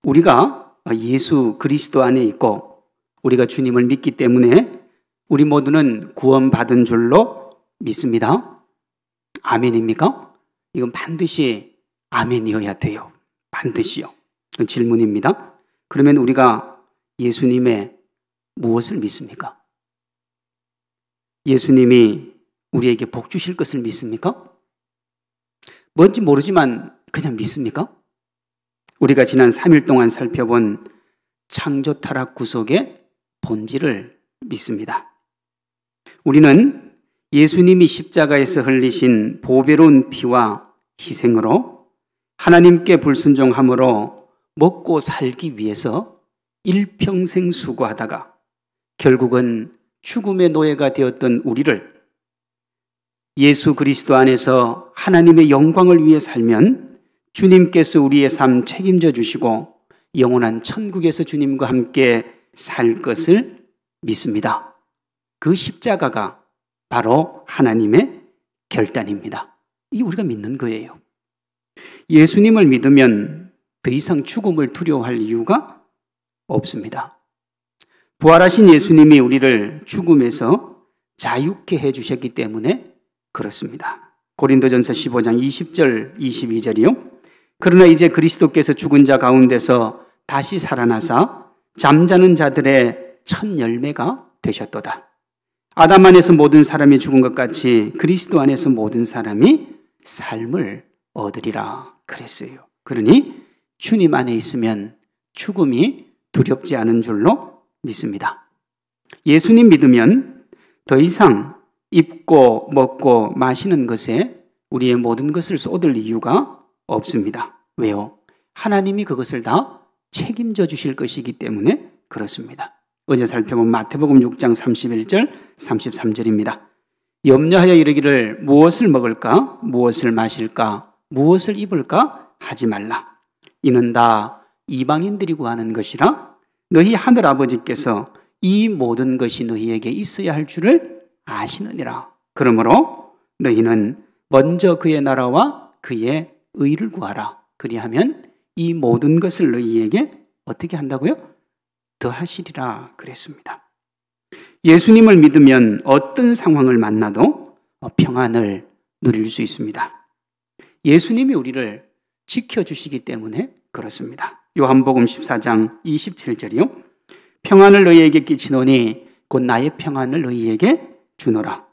우리가 예수 그리스도 안에 있고 우리가 주님을 믿기 때문에 우리 모두는 구원받은 줄로 믿습니다. 아멘입니까? 이건 반드시 아멘이어야 돼요. 반드시요. 질문입니다. 그러면 우리가 예수님의 무엇을 믿습니까? 예수님이 우리에게 복 주실 것을 믿습니까? 뭔지 모르지만 그냥 믿습니까? 우리가 지난 3일 동안 살펴본 창조 타락 구속의 본질을 믿습니다. 우리는 예수님이 십자가에서 흘리신 보배로운 피와 희생으로 하나님께 불순종함으로 먹고 살기 위해서 일평생 수고하다가 결국은 죽음의 노예가 되었던 우리를 예수 그리스도 안에서 하나님의 영광을 위해 살면 주님께서 우리의 삶 책임져 주시고 영원한 천국에서 주님과 함께 살 것을 믿습니다. 그 십자가가 바로 하나님의 결단입니다. 이게 우리가 믿는 거예요. 예수님을 믿으면 더 이상 죽음을 두려워할 이유가 없습니다. 부활하신 예수님이 우리를 죽음에서 자유케 해주셨기 때문에 그렇습니다. 고린도전서 15장 20절 22절이요. 그러나 이제 그리스도께서 죽은 자 가운데서 다시 살아나사 잠자는 자들의 첫 열매가 되셨도다. 아담 안에서 모든 사람이 죽은 것 같이 그리스도 안에서 모든 사람이 삶을 얻으리라 그랬어요. 그러니 주님 안에 있으면 죽음이 두렵지 않은 줄로 믿습니다. 예수님 믿으면 더 이상 입고 먹고 마시는 것에 우리의 모든 것을 쏟을 이유가 없습니다. 왜요? 하나님이 그것을 다 책임져 주실 것이기 때문에 그렇습니다. 어제 살펴본 마태복음 6장 31절 33절입니다. 염려하여 이르기를 무엇을 먹을까 무엇을 마실까 무엇을 입을까 하지 말라. 이는 다 이방인들이 구하는 것이라 너희 하늘아버지께서 이 모든 것이 너희에게 있어야 할 줄을 아시느니라. 그러므로 너희는 먼저 그의 나라와 그의 의를 구하라. 그리하면 이 모든 것을 너희에게 어떻게 한다고요? 더하시리라 그랬습니다. 예수님을 믿으면 어떤 상황을 만나도 평안을 누릴 수 있습니다. 예수님이 우리를 지켜주시기 때문에 그렇습니다. 요한복음 14장 27절이요. 평안을 너희에게 끼치노니 곧 나의 평안을 너희에게 주노라.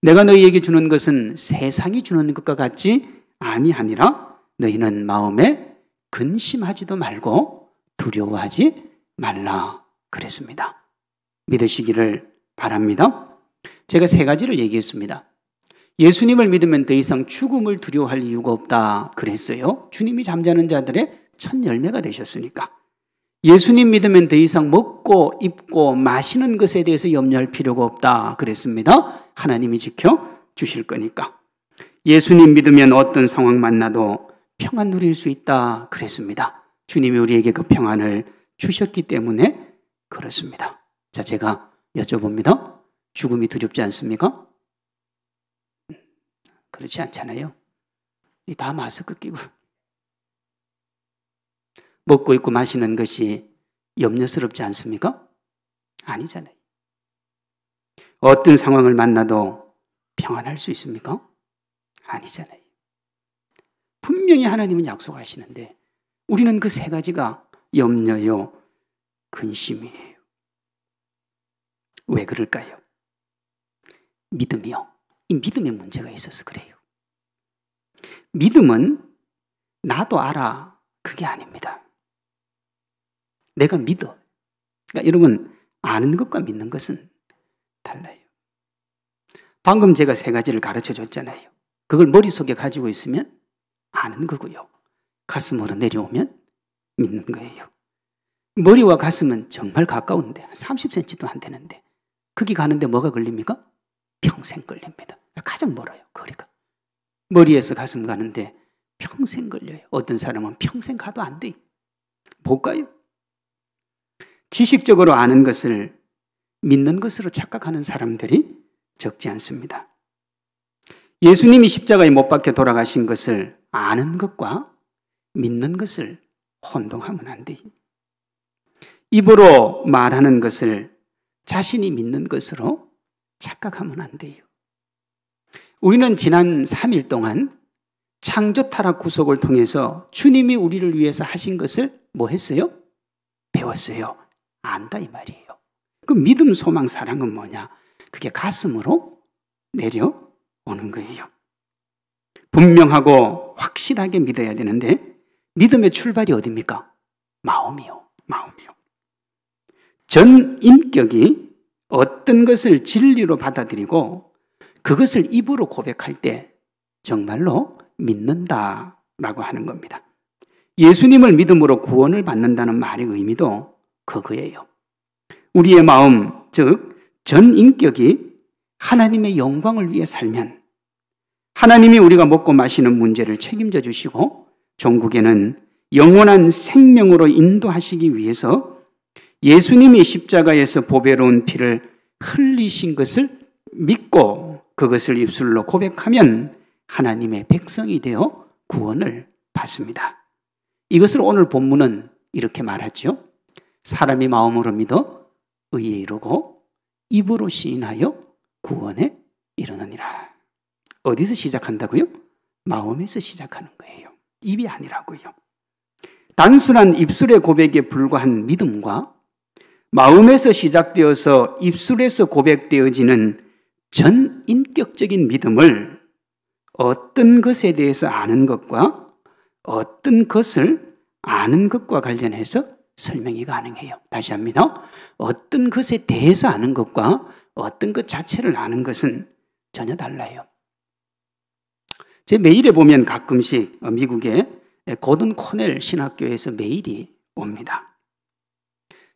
내가 너희에게 주는 것은 세상이 주는 것과 같지 아니하니라. 너희는 마음에 근심하지도 말고 두려워하지 말라 그랬습니다. 믿으시기를 바랍니다. 제가 세 가지를 얘기했습니다. 예수님을 믿으면 더 이상 죽음을 두려워할 이유가 없다 그랬어요. 주님이 잠자는 자들의 첫 열매가 되셨으니까. 예수님 믿으면 더 이상 먹고 입고 마시는 것에 대해서 염려할 필요가 없다 그랬습니다. 하나님이 지켜주실 거니까. 예수님 믿으면 어떤 상황 만나도 평안 누릴 수 있다 그랬습니다. 주님이 우리에게 그 평안을 주셨기 때문에 그렇습니다. 자, 제가 여쭤봅니다. 죽음이 두렵지 않습니까? 그렇지 않잖아요. 다 마스크 끼고 먹고 입고 마시는 것이 염려스럽지 않습니까? 아니잖아요. 어떤 상황을 만나도 평안할 수 있습니까? 아니잖아요. 분명히 하나님은 약속하시는데 우리는 그 세 가지가 염려요, 근심이에요. 왜 그럴까요? 믿음이요. 이 믿음에 문제가 있어서 그래요. 믿음은 나도 알아 그게 아닙니다. 내가 믿어. 그러니까 여러분 아는 것과 믿는 것은 달라요. 방금 제가 세 가지를 가르쳐 줬잖아요. 그걸 머릿속에 가지고 있으면 아는 거고요. 가슴으로 내려오면 믿는 거예요. 머리와 가슴은 정말 가까운데 30cm도 안 되는데 거기 가는데 뭐가 걸립니까? 평생 걸립니다. 가장 멀어요. 거리가. 머리에서 가슴 가는데 평생 걸려요. 어떤 사람은 평생 가도 안 돼요. 뭘까요? 지식적으로 아는 것을 믿는 것으로 착각하는 사람들이 적지 않습니다. 예수님이 십자가에 못 박혀 돌아가신 것을 아는 것과 믿는 것을 혼동하면 안 돼요. 입으로 말하는 것을 자신이 믿는 것으로 착각하면 안 돼요. 우리는 지난 3일 동안 창조 타락 구속을 통해서 주님이 우리를 위해서 하신 것을 뭐 했어요? 배웠어요. 안다 이 말이에요. 그 믿음, 소망, 사랑은 뭐냐? 그게 가슴으로 내려오는 거예요. 분명하고 확실하게 믿어야 되는데 믿음의 출발이 어디입니까? 마음이요. 마음이요. 전 인격이 어떤 것을 진리로 받아들이고 그것을 입으로 고백할 때 정말로 믿는다라고 하는 겁니다. 예수님을 믿음으로 구원을 받는다는 말의 의미도 그거예요. 우리의 마음, 즉 전 인격이 하나님의 영광을 위해 살면 하나님이 우리가 먹고 마시는 문제를 책임져 주시고 종국에는 영원한 생명으로 인도하시기 위해서 예수님이 십자가에서 보배로운 피를 흘리신 것을 믿고 그것을 입술로 고백하면 하나님의 백성이 되어 구원을 받습니다. 이것을 오늘 본문은 이렇게 말하죠. 사람이 마음으로 믿어 의에 이르고 입으로 시인하여 구원에 이르느니라. 어디서 시작한다고요? 마음에서 시작하는 거예요. 입이 아니라고요. 단순한 입술의 고백에 불과한 믿음과 마음에서 시작되어서 입술에서 고백되어지는 전 인격적인 믿음을 어떤 것에 대해서 아는 것과 어떤 것을 아는 것과 관련해서 설명이 가능해요. 다시 합니다. 어떤 것에 대해서 아는 것과 어떤 것 자체를 아는 것은 전혀 달라요. 제 메일에 보면 가끔씩 미국의 고든 코넬 신학교에서 메일이 옵니다.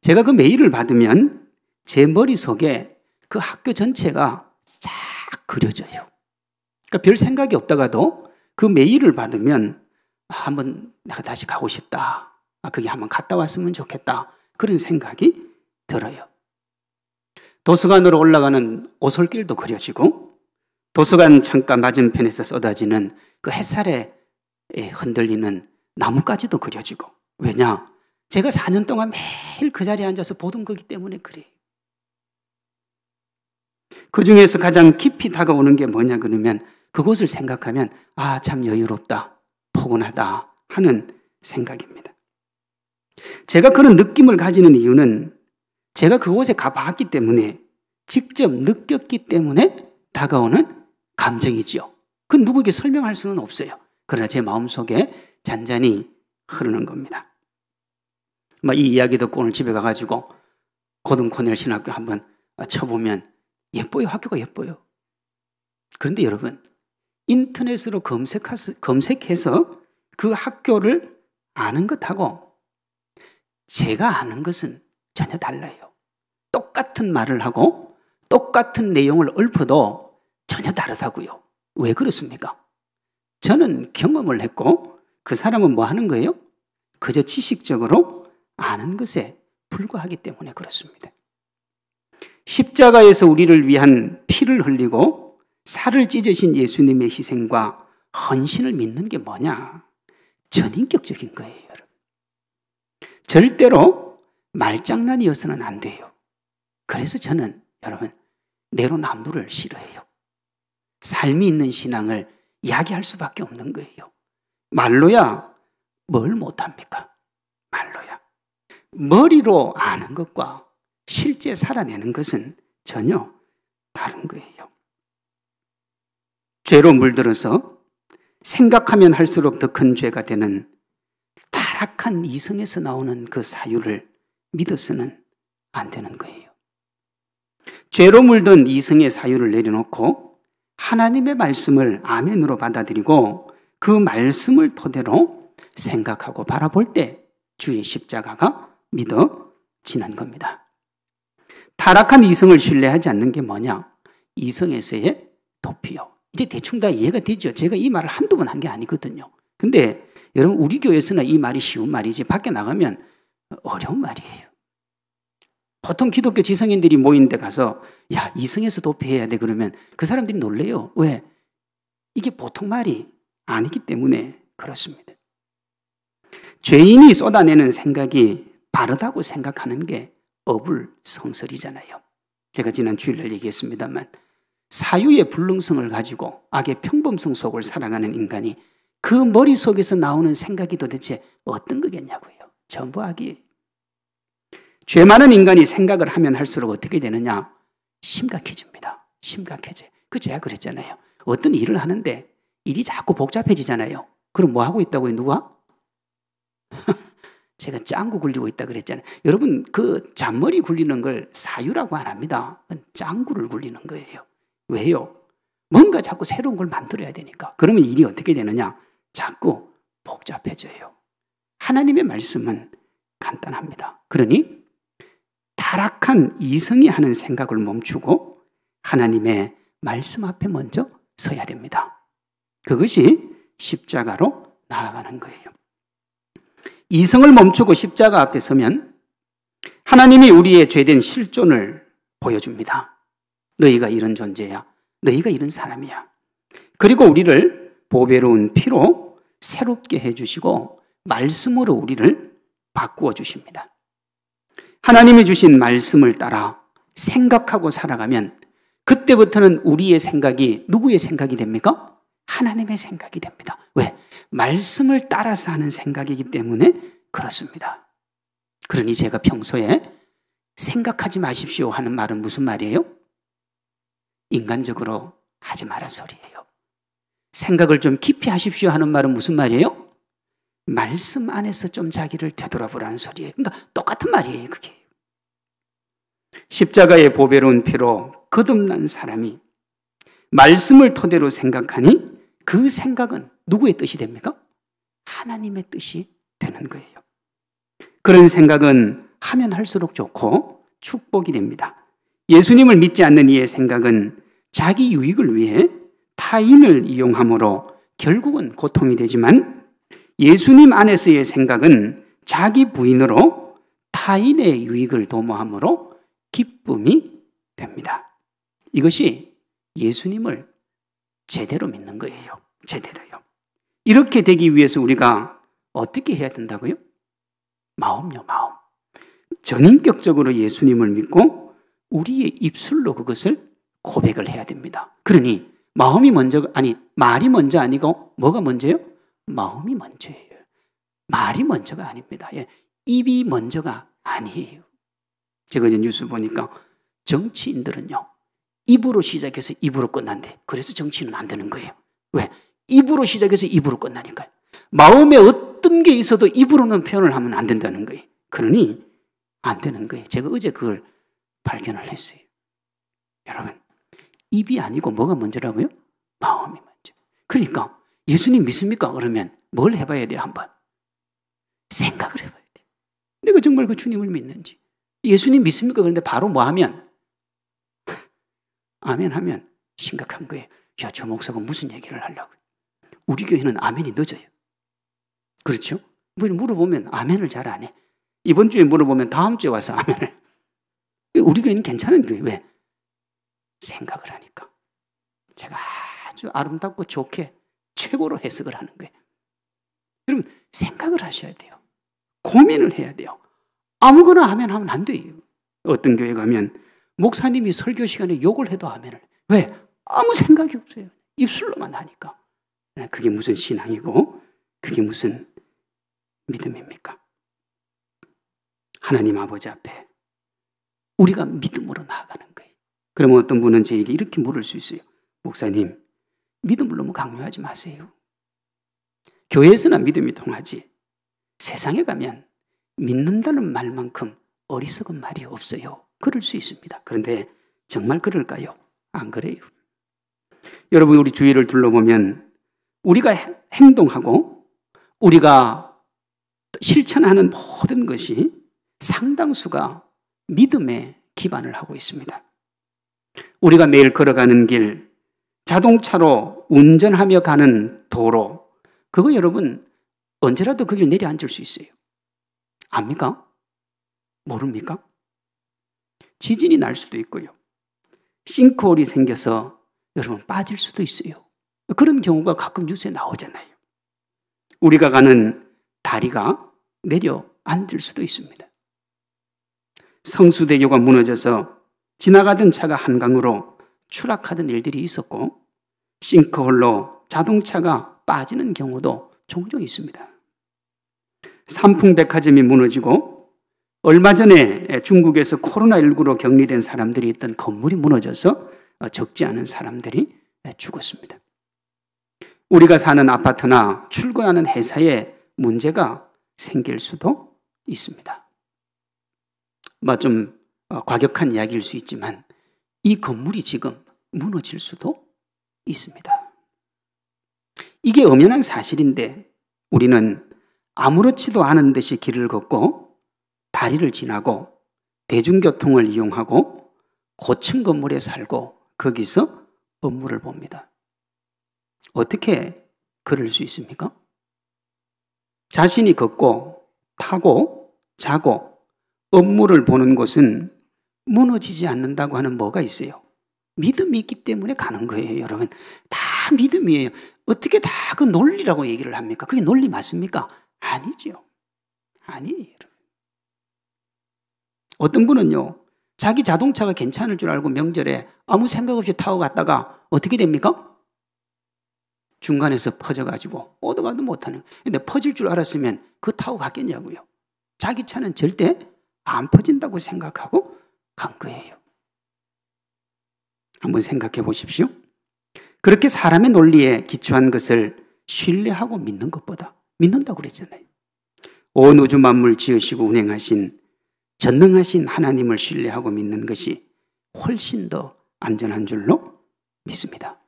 제가 그 메일을 받으면 제 머릿속에 그 학교 전체가 쫙 그려져요. 그러니까 별 생각이 없다가도 그 메일을 받으면 한번 내가 다시 가고 싶다. 그게 한번 갔다 왔으면 좋겠다. 그런 생각이 들어요. 도서관으로 올라가는 오솔길도 그려지고 도서관 창가 맞은편에서 쏟아지는 그 햇살에 흔들리는 나뭇가지도 그려지고. 왜냐? 제가 4년 동안 매일 그 자리에 앉아서 보던 거기 때문에 그래요. 그 중에서 가장 깊이 다가오는 게 뭐냐 그러면 그곳을 생각하면 아, 참 여유롭다, 포근하다 하는 생각입니다. 제가 그런 느낌을 가지는 이유는 제가 그곳에 가봤기 때문에 직접 느꼈기 때문에 다가오는 감정이지요. 그건 누구에게 설명할 수는 없어요. 그러나 제 마음속에 잔잔히 흐르는 겁니다. 이 이야기 듣고 오늘 집에 가가지고 고든 코넬 신학교 한번 쳐보면 예뻐요. 학교가 예뻐요. 그런데 여러분 인터넷으로 검색해서 그 학교를 아는 것하고 제가 아는 것은 전혀 달라요. 똑같은 말을 하고 똑같은 내용을 읊어도 전혀 다르다고요. 왜 그렇습니까? 저는 경험을 했고 그 사람은 뭐 하는 거예요? 그저 지식적으로 아는 것에 불과하기 때문에 그렇습니다. 십자가에서 우리를 위한 피를 흘리고 살을 찢으신 예수님의 희생과 헌신을 믿는 게 뭐냐? 전인격적인 거예요, 여러분. 절대로 말장난이어서는 안 돼요. 그래서 저는 여러분 내로남불을 싫어해요. 삶이 있는 신앙을 이야기할 수밖에 없는 거예요. 말로야 뭘 못합니까? 말로야. 머리로 아는 것과 실제 살아내는 것은 전혀 다른 거예요. 죄로 물들어서 생각하면 할수록 더 큰 죄가 되는 타락한 이성에서 나오는 그 사유를 믿어서는 안 되는 거예요. 죄로 물든 이성의 사유를 내려놓고 하나님의 말씀을 아멘으로 받아들이고 그 말씀을 토대로 생각하고 바라볼 때 주의 십자가가 믿어지는 겁니다. 타락한 이성을 신뢰하지 않는 게 뭐냐? 이성에서의 도피요. 이제 대충 다 이해가 되죠. 제가 이 말을 한두 번 한 게 아니거든요. 근데 여러분 우리 교회에서는 이 말이 쉬운 말이지 밖에 나가면 어려운 말이에요. 보통 기독교 지성인들이 모인 데 가서 야 이성에서 도피해야 돼 그러면 그 사람들이 놀래요. 왜? 이게 보통 말이 아니기 때문에 그렇습니다. 죄인이 쏟아내는 생각이 바르다고 생각하는 게 어불성설이잖아요. 제가 지난 주일날 얘기했습니다만 사유의 불능성을 가지고 악의 평범성 속을 살아가는 인간이 그 머릿속에서 나오는 생각이 도대체 어떤 거겠냐고요. 전부 악이에요. 죄 많은 인간이 생각을 하면 할수록 어떻게 되느냐? 심각해집니다. 심각해져요. 제가 그랬잖아요. 어떤 일을 하는데 일이 자꾸 복잡해지잖아요. 그럼 뭐 하고 있다고요? 누가? 제가 짱구 굴리고 있다 그랬잖아요. 여러분 그 잔머리 굴리는 걸 사유라고 안 합니다. 짱구를 굴리는 거예요. 왜요? 뭔가 자꾸 새로운 걸 만들어야 되니까. 그러면 일이 어떻게 되느냐? 자꾸 복잡해져요. 하나님의 말씀은 간단합니다. 그러니 타락한 이성이 하는 생각을 멈추고 하나님의 말씀 앞에 먼저 서야 됩니다. 그것이 십자가로 나아가는 거예요. 이성을 멈추고 십자가 앞에 서면 하나님이 우리의 죄된 실존을 보여줍니다. 너희가 이런 존재야. 너희가 이런 사람이야. 그리고 우리를 보배로운 피로 새롭게 해주시고 말씀으로 우리를 바꾸어 주십니다. 하나님이 주신 말씀을 따라 생각하고 살아가면 그때부터는 우리의 생각이 누구의 생각이 됩니까? 하나님의 생각이 됩니다. 왜? 말씀을 따라서 하는 생각이기 때문에 그렇습니다. 그러니 제가 평소에 생각하지 마십시오 하는 말은 무슨 말이에요? 인간적으로 하지 말란 소리예요. 생각을 좀 깊이 하십시오 하는 말은 무슨 말이에요? 말씀 안에서 좀 자기를 되돌아보라는 소리예요. 그러니까 똑같은 말이에요, 그게. 십자가의 보배로운 피로 거듭난 사람이 말씀을 토대로 생각하니 그 생각은 누구의 뜻이 됩니까? 하나님의 뜻이 되는 거예요. 그런 생각은 하면 할수록 좋고 축복이 됩니다. 예수님을 믿지 않는 이의 생각은 자기 유익을 위해 타인을 이용함으로 결국은 고통이 되지만 예수님 안에서의 생각은 자기 부인으로 타인의 유익을 도모함으로 기쁨이 됩니다. 이것이 예수님을 제대로 믿는 거예요. 제대로요. 이렇게 되기 위해서 우리가 어떻게 해야 된다고요? 마음요, 마음. 전인격적으로 예수님을 믿고 우리의 입술로 그것을 고백을 해야 됩니다. 그러니 마음이 먼저, 말이 먼저 아니고 뭐가 먼저요? 마음이 먼저예요. 말이 먼저가 아닙니다. 예, 입이 먼저가 아니에요. 제가 이제 뉴스 보니까 정치인들은요, 입으로 시작해서 입으로 끝난대. 그래서 정치는 안 되는 거예요. 왜? 입으로 시작해서 입으로 끝나니까요. 마음에 어떤 게 있어도 입으로는 표현을 하면 안 된다는 거예요. 그러니 안 되는 거예요. 제가 어제 그걸 발견을 했어요. 여러분, 입이 아니고 뭐가 먼저라고요? 마음이 먼저. 그러니까 예수님 믿습니까? 그러면 뭘 해봐야 돼요? 한번 생각을 해봐야 돼요. 내가 정말 그 주님을 믿는지. 예수님 믿습니까? 그런데 바로 뭐 하면? 아멘 하면 심각한 거예요. 야, 저 목사가 무슨 얘기를 하려고. 우리 교회는 아멘이 늦어요. 그렇죠? 물어보면 아멘을 잘 안 해. 이번 주에 물어보면 다음 주에 와서 아멘을. 우리 교회는 괜찮은 교회. 왜? 생각을 하니까. 제가 아주 아름답고 좋게 최고로 해석을 하는 거예요. 여러분, 생각을 하셔야 돼요. 고민을 해야 돼요. 아무거나 아멘 하면 안 돼요. 어떤 교회 가면 목사님이 설교 시간에 욕을 해도 아멘을. 왜? 아무 생각이 없어요. 입술로만 하니까. 그게 무슨 신앙이고 그게 무슨 믿음입니까? 하나님 아버지 앞에 우리가 믿음으로 나아가는 거예요. 그러면 어떤 분은 저에게 이렇게 물을 수 있어요. 목사님, 믿음을 너무 강요하지 마세요. 교회에서나 믿음이 통하지 세상에 가면 믿는다는 말만큼 어리석은 말이 없어요. 그럴 수 있습니다. 그런데 정말 그럴까요? 안 그래요. 여러분, 우리 주위를 둘러보면 우리가 행동하고 우리가 실천하는 모든 것이 상당수가 믿음에 기반을 하고 있습니다. 우리가 매일 걸어가는 길, 자동차로 운전하며 가는 도로, 그거 여러분 언제라도 그 길 내려앉을 수 있어요. 압니까? 모릅니까? 지진이 날 수도 있고요. 싱크홀이 생겨서 여러분 빠질 수도 있어요. 그런 경우가 가끔 뉴스에 나오잖아요. 우리가 가는 다리가 내려앉을 수도 있습니다. 성수대교가 무너져서 지나가던 차가 한강으로 추락하던 일들이 있었고 싱크홀로 자동차가 빠지는 경우도 종종 있습니다. 삼풍백화점이 무너지고 얼마 전에 중국에서 코로나19로 격리된 사람들이 있던 건물이 무너져서 적지 않은 사람들이 죽었습니다. 우리가 사는 아파트나 출근하는 회사에 문제가 생길 수도 있습니다. 좀 과격한 이야기일 수 있지만 이 건물이 지금 무너질 수도 있습니다. 이게 엄연한 사실인데 우리는 아무렇지도 않은 듯이 길을 걷고 다리를 지나고 대중교통을 이용하고 고층 건물에 살고 거기서 업무를 봅니다. 어떻게 그럴 수 있습니까? 자신이 걷고 타고 자고 업무를 보는 곳은 무너지지 않는다고 하는 뭐가 있어요? 믿음이 있기 때문에 가는 거예요, 여러분. 다 믿음이에요. 어떻게 다 그 논리라고 얘기를 합니까? 그게 논리 맞습니까? 아니죠. 아니에요, 여러분. 어떤 분은요, 자기 자동차가 괜찮을 줄 알고 명절에 아무 생각 없이 타고 갔다가 어떻게 됩니까? 중간에서 퍼져가지고 오도가도 못하는. 근데 퍼질 줄 알았으면 그거 타고 갔겠냐고요. 자기 차는 절대 안 퍼진다고 생각하고 간 거예요. 한번 생각해 보십시오. 그렇게 사람의 논리에 기초한 것을 신뢰하고 믿는 것보다, 믿는다고 그랬잖아요. 온 우주 만물 지으시고 운행하신 전능하신 하나님을 신뢰하고 믿는 것이 훨씬 더 안전한 줄로 믿습니다.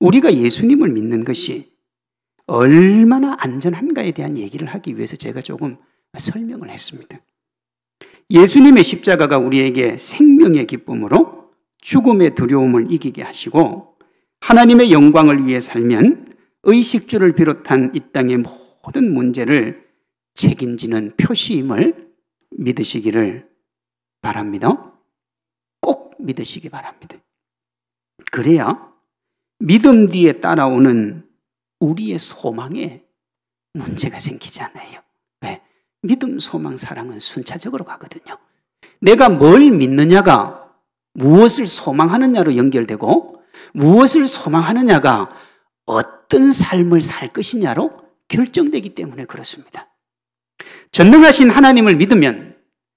우리가 예수님을 믿는 것이 얼마나 안전한가에 대한 얘기를 하기 위해서 제가 조금 설명을 했습니다. 예수님의 십자가가 우리에게 생명의 기쁨으로 죽음의 두려움을 이기게 하시고 하나님의 영광을 위해 살면 의식주를 비롯한 이 땅의 모든 문제를 책임지는 표시임을 믿으시기를 바랍니다. 꼭 믿으시기 바랍니다. 그래야 믿음 뒤에 따라오는 우리의 소망에 문제가 생기잖아요. 왜? 믿음, 소망, 사랑은 순차적으로 가거든요. 내가 뭘 믿느냐가 무엇을 소망하느냐로 연결되고 무엇을 소망하느냐가 어떤 삶을 살 것이냐로 결정되기 때문에 그렇습니다. 전능하신 하나님을 믿으면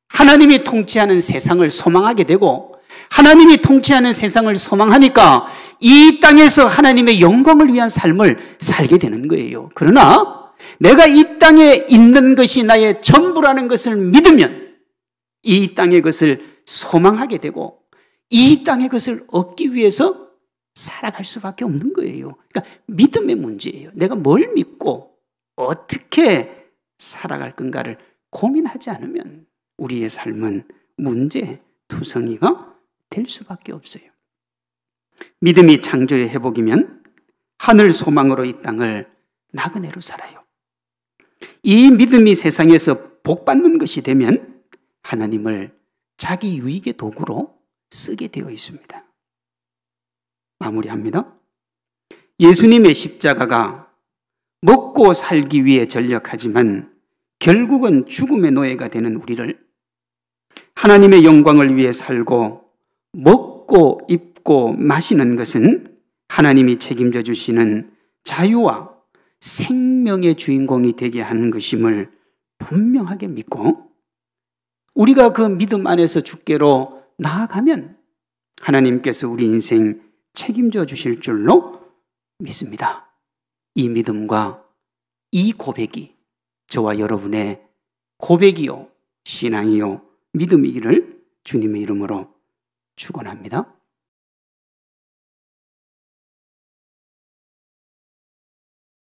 하나님이 통치하는 세상을 소망하게 되고 하나님이 통치하는 세상을 소망하니까 이 땅에서 하나님의 영광을 위한 삶을 살게 되는 거예요. 그러나 내가 이 땅에 있는 것이 나의 전부라는 것을 믿으면 이 땅의 것을 소망하게 되고 이 땅의 것을 얻기 위해서 살아갈 수밖에 없는 거예요. 그러니까 믿음의 문제예요. 내가 뭘 믿고 어떻게 살아갈 건가를 고민하지 않으면 우리의 삶은 문제투성이가 될 수밖에 없어요. 믿음이 창조의 회복이면 하늘 소망으로 이 땅을 나그네로 살아요. 이 믿음이 세상에서 복받는 것이 되면 하나님을 자기 유익의 도구로 쓰게 되어 있습니다. 마무리합니다. 예수님의 십자가가 먹고 살기 위해 전력하지만 결국은 죽음의 노예가 되는 우리를 하나님의 영광을 위해 살고 먹고 입고 마시는 것은 하나님이 책임져 주시는 자유와 생명의 주인공이 되게 하는 것임을 분명하게 믿고 우리가 그 믿음 안에서 주께로 나아가면 하나님께서 우리 인생 책임져 주실 줄로 믿습니다. 이 믿음과 이 고백이 저와 여러분의 고백이요, 신앙이요, 믿음이기를 주님의 이름으로 축원합니다.